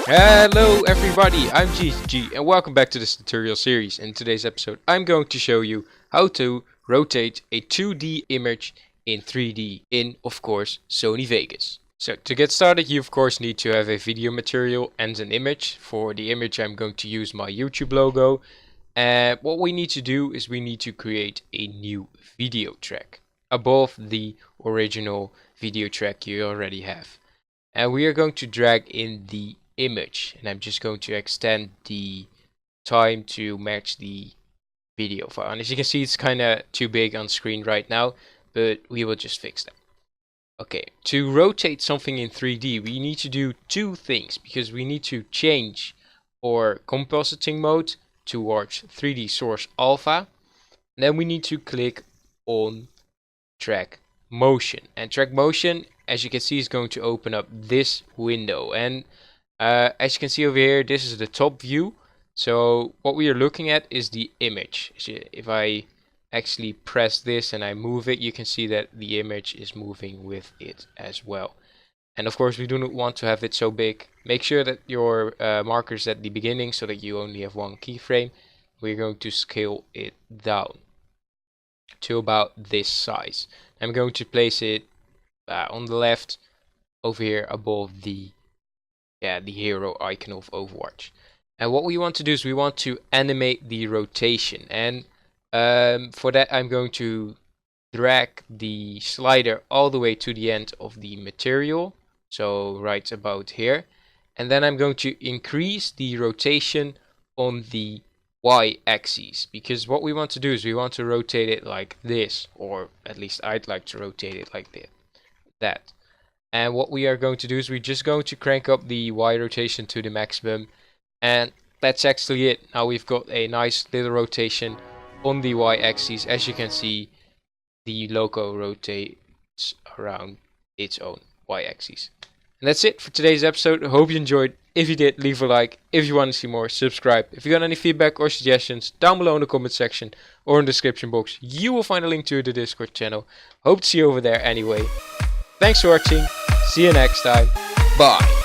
Hello everybody, I'm GG and welcome back to this tutorial series. In today's episode I'm going to show you how to rotate a 2D image in 3D in, of course, Sony Vegas. So to get started you of course need to have a video material and an image. For the image I'm going to use my YouTube logo. And what we need to do is we need to create a new video track above the original video track you already have. And we are going to drag in the image, and I'm just going to extend the time to match the video file. And as you can see, it's kind of too big on screen right now, but we will just fix that. Okay, to rotate something in 3D we need to do two things, because we need to change our compositing mode towards 3D source alpha. And then we need to click on track motion, and track motion, as you can see, is going to open up this window. And as you can see over here, this is the top view. So what we are looking at is the image. If I actually press this and I move it, you can see that the image is moving with it as well. And of course we do not want to have it so big. Make sure that your marker is at the beginning so that you only have one keyframe. We're going to scale it down to about this size. I'm going to place it on the left over here above the hero icon of Overwatch. And what we want to do is we want to animate the rotation, and for that I'm going to drag the slider all the way to the end of the material, so right about here. And then I'm going to increase the rotation on the y-axis, because what we want to do is we want to rotate it like this, or at least I'd like to rotate it like that. And what we are going to do is we're just going to crank up the Y rotation to the maximum. And that's actually it. Now we've got a nice little rotation on the Y axis. As you can see, the logo rotates around its own Y axis. And that's it for today's episode. I hope you enjoyed. If you did, leave a like. If you want to see more, subscribe. If you got any feedback or suggestions, down below in the comment section or in the description box, you will find a link to the Discord channel. Hope to see you over there anyway. Thanks for watching. See you next time. Bye.